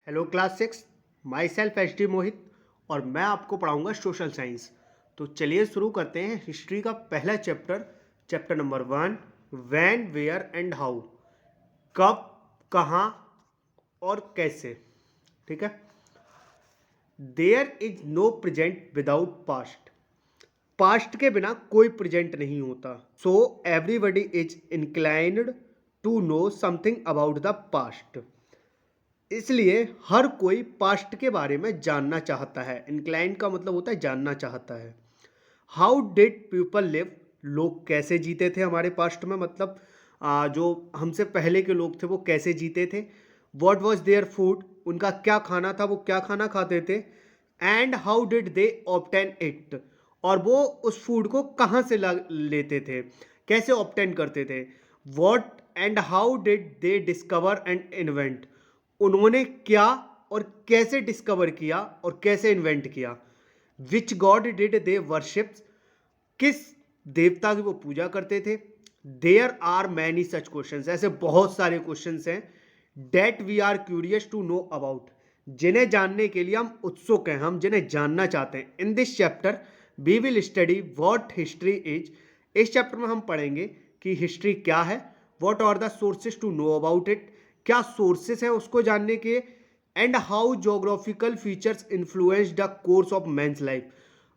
Hello class 6। Myself H D Mohit और मैं आपको पढ़ाऊंगा सोशल साइंस। तो चलिए शुरू करते हैं हिस्ट्री का पहला chapter. Chapter number 1, when where and how. कब, कहाँ और कैसे। ठीक है। There is no present without past. Past के बिना कोई प्रेजेंट नहीं होता। So everybody is inclined to know something about the past. इसलिए हर कोई पास्ट के बारे में जानना चाहता है। इंक्लाइन का मतलब होता है जानना चाहता है। How did people live. लोग कैसे जीते थे हमारे पास्ट में, मतलब जो हमसे पहले के लोग थे वो कैसे जीते थे। व्हाट वाज देयर फूड, उनका क्या खाना था, वो क्या खाना खाते थे। And how did they obtain it, और वो उस फूड को कहाँ से लेते थे, कैसे ऑब्टेन करते थे। What and how did they discover and invent, उन्होंने क्या और कैसे डिस्कवर किया और कैसे इन्वेंट किया। Which god did they worship, किस देवता की वो पूजा करते थे। There are many such question, ऐसे बहुत सारे क्वेश्चन हैं that we are curious to know about, जिन्हें जानने के लिए हम उत्सुक हैं, हम जिन्हें जानना चाहते हैं। In this chapter we will study what history is. इस चैप्टर में हम पढ़ेंगे कि हिस्ट्री क्या है। What are the sources to know about it, क्या सोर्सेस हैं उसको जानने के। And how geographical features influence the course of man's life,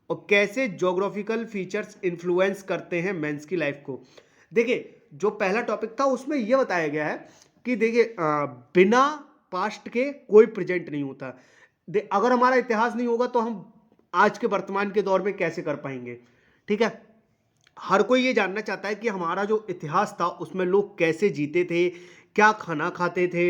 और कैसे जोग्राफिकल फीचर्स इन्फ्लुएंस करते हैं मेंस की लाइफ को। देखिए, जो पहला टॉपिक था उसमें यह बताया गया है कि देखिए बिना पास्ट के कोई प्रेजेंट नहीं होता। अगर हमारा इतिहास नहीं होगा तो हम आज के वर्तमान के दौर में कैसे कर पाएंगे। ठीक है। हर कोई ये जानना चाहता है कि हमारा जो इतिहास था उसमें लोग कैसे जीते थे, क्या खाना खाते थे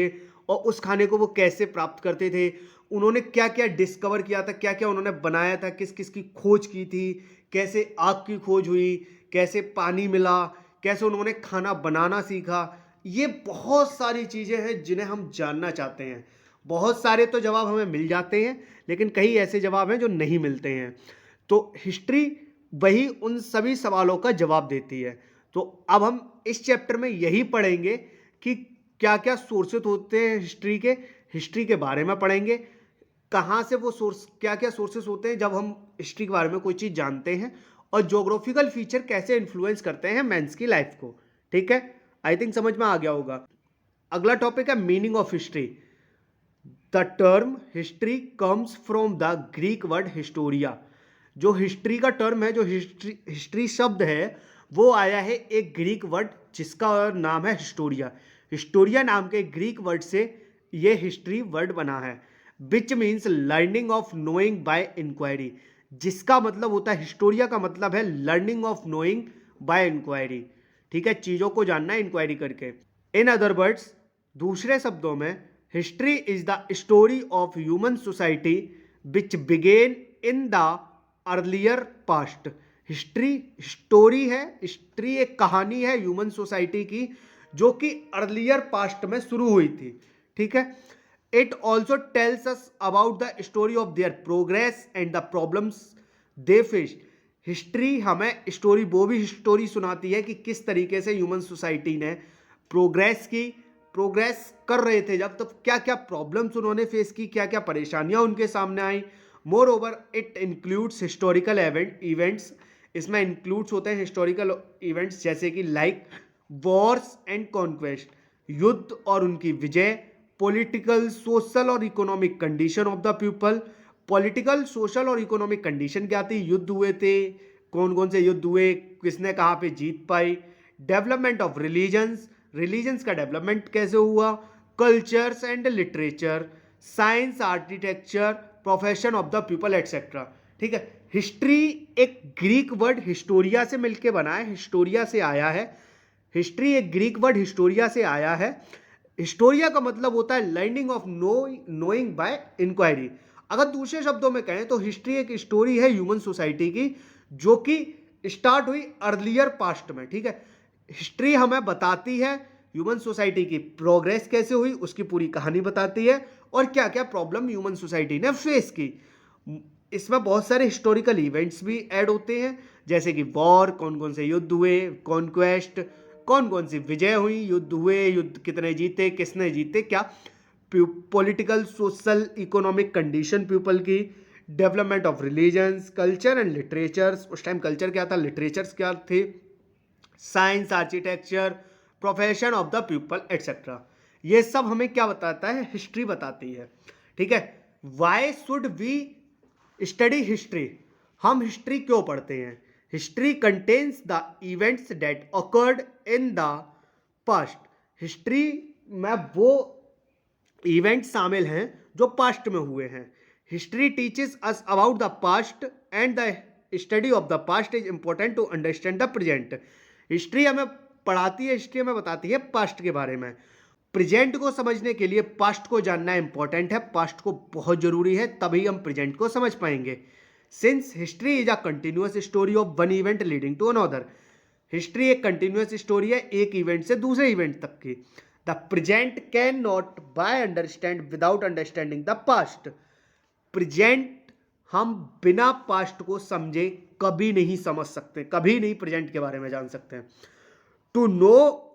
और उस खाने को वो कैसे प्राप्त करते थे, उन्होंने क्या क्या डिस्कवर किया था, क्या क्या उन्होंने बनाया था, किस किस की खोज की थी, कैसे आग की खोज हुई, कैसे पानी मिला, कैसे उन्होंने खाना बनाना सीखा। ये बहुत सारी चीज़ें हैं जिन्हें हम जानना चाहते हैं। बहुत सारे तो जवाब हमें मिल जाते हैं, लेकिन कई ऐसे जवाब हैं जो नहीं मिलते हैं। तो हिस्ट्री वही उन सभी सवालों का जवाब देती है। तो अब हम इस चैप्टर में यही पढ़ेंगे कि क्या क्या सोर्सेज होते हैं हिस्ट्री के बारे में पढ़ेंगे। कहाँ से वो सोर्स, क्या क्या सोर्सेस होते हैं जब हम हिस्ट्री के बारे में कोई चीज़ जानते हैं, और ज्योग्राफिकल फीचर कैसे इन्फ्लुएंस करते हैं मेंस की लाइफ को। ठीक है। आई थिंक समझ में आ गया होगा। अगला टॉपिक है meaning of history. The term history comes from the Greek word Historia. जो हिस्ट्री का टर्म है, जो हिस्ट्री शब्द है, वो आया है एक ग्रीक वर्ड जिसका नाम है हिस्टोरिया। हिस्टोरिया नाम के ग्रीक वर्ड से ये हिस्ट्री वर्ड बना है। Which means learning of knowing by inquiry, जिसका मतलब होता है, हिस्टोरिया का मतलब है learning of knowing by inquiry. ठीक है, चीज़ों को जानना इंक्वायरी करके। इन अदर वर्ड्स, दूसरे शब्दों में, history is the story of human society which began in the earlier past. History story है, हिस्ट्री एक कहानी है ह्यूमन सोसाइटी की जो कि अर्लियर पास्ट में शुरू हुई थी। ठीक है। It also tells us about the story of their progress and the problems they face. History हमें स्टोरी, वो भी स्टोरी सुनाती है कि किस तरीके से ह्यूमन सोसाइटी ने प्रोग्रेस की, प्रोग्रेस कर रहे थे जब, तब क्या क्या प्रॉब्लम्स उन्होंने फेस की, क्या क्या परेशानियां उनके सामने आई। Moreover it includes historical events, इसमें इंक्लूड्स होते हैं हिस्टोरिकल इवेंट्स जैसे कि लाइक वॉर्स एंड कॉन्क्वेस्ट, युद्ध और उनकी विजय। पॉलिटिकल, सोशल और economic condition of the people. Political, social और इकोनॉमिक कंडीशन क्या थी, युद्ध हुए थे, कौन कौन से युद्ध हुए, किसने कहाँ पे जीत पाई। डेवलपमेंट ऑफ रिलीजन्स, रिलीजन्स का डेवलपमेंट कैसे हुआ। Cultures and literature, science, architecture, profession of the people etcetera. ठीक है। हिस्ट्री एक ग्रीक वर्ड हिस्टोरिया से मिलके बना है, हिस्टोरिया से आया है। हिस्ट्री एक ग्रीक वर्ड हिस्टोरिया से आया है। हिस्टोरिया का मतलब होता है learning of knowing by inquiry. अगर दूसरे शब्दों में कहें तो हिस्ट्री एक स्टोरी है ह्यूमन सोसाइटी की जो कि स्टार्ट हुई अर्लियर पास्ट में। ठीक है। हिस्ट्री हमें बताती है ह्यूमन सोसाइटी की प्रोग्रेस कैसे हुई, उसकी पूरी कहानी बताती है, और क्या क्या प्रॉब्लम ह्यूमन सोसाइटी ने फेस की। इसमें बहुत सारे हिस्टोरिकल इवेंट्स भी ऐड होते हैं जैसे कि वॉर, कौन कौन से युद्ध हुए, कॉन्क्वेस्ट, कौन कौन सी विजय हुई, युद्ध हुए, युद्ध कितने जीते, किसने जीते, क्या political social economic condition people की, development of religions, culture and literatures, उस टाइम कल्चर क्या था, लिटरेचर्स क्या थे, science, architecture, profession of the people etcetera. ये सब हमें क्या बताता है, हिस्ट्री बताती है। ठीक है, why should we study history, हम हिस्ट्री क्यों पढ़ते हैं? History contains the events that occurred in the past, history में वो इवेंट शामिल हैं जो पास्ट में हुए हैं। History teaches us about the past and the study of the past is important to understand the present. History हमें पढ़ाती है, हिस्ट्री हमें बताती है पास्ट के बारे में। प्रेजेंट को समझने के लिए पास्ट को जानना इंपॉर्टेंट है, पास्ट को बहुत जरूरी है, तभी हम प्रेजेंट को समझ पाएंगे। Since history is a continuous story of one event leading to another, history एक कंटिन्यूअस स्टोरी है एक इवेंट से दूसरे इवेंट तक की। The present can not be understand without understanding the past, present हम बिना पास्ट को समझे कभी नहीं समझ सकते, कभी नहीं प्रेजेंट के बारे में जान सकते हैं। To know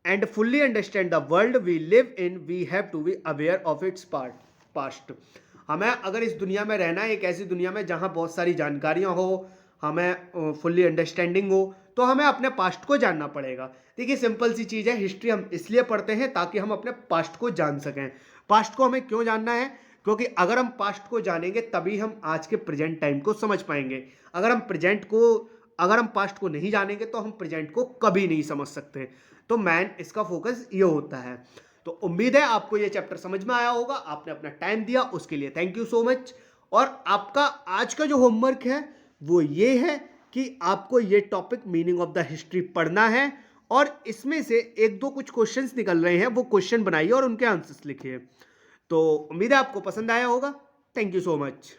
and fully understand the world we live in we have to be aware of its past. हमें अगर इस दुनिया में रहना है, एक ऐसी दुनिया में जहां बहुत सारी जानकारियां हो, हमें फुल्ली अंडरस्टैंडिंग हो, तो हमें अपने पास्ट को जानना पड़ेगा। देखिए सिंपल सी चीज़ है, हिस्ट्री हम इसलिए पढ़ते हैं ताकि हम अपने पास्ट को जान सकें। पास्ट को हमें क्यों जानना है? क्योंकि अगर हम पास्ट को जानेंगे तभी हम आज के प्रेजेंट टाइम को समझ पाएंगे। अगर हम पास्ट को नहीं जानेंगे तो हम प्रेजेंट को कभी नहीं समझ सकते। तो मैन इसका फोकस ये होता है। तो उम्मीद है आपको ये चैप्टर समझ में आया होगा, आपने अपना टाइम दिया उसके लिए थैंक यू सो मच। और आपका आज का जो होमवर्क है वो ये है कि आपको ये topic meaning of the history पढ़ना है और इसमें से एक दो कुछ क्वेश्चंस निकल रहे हैं, वो क्वेश्चन बनाइए और उनके आंसर्स लिखिए। तो उम्मीद है आपको पसंद आया होगा। Thank you so much.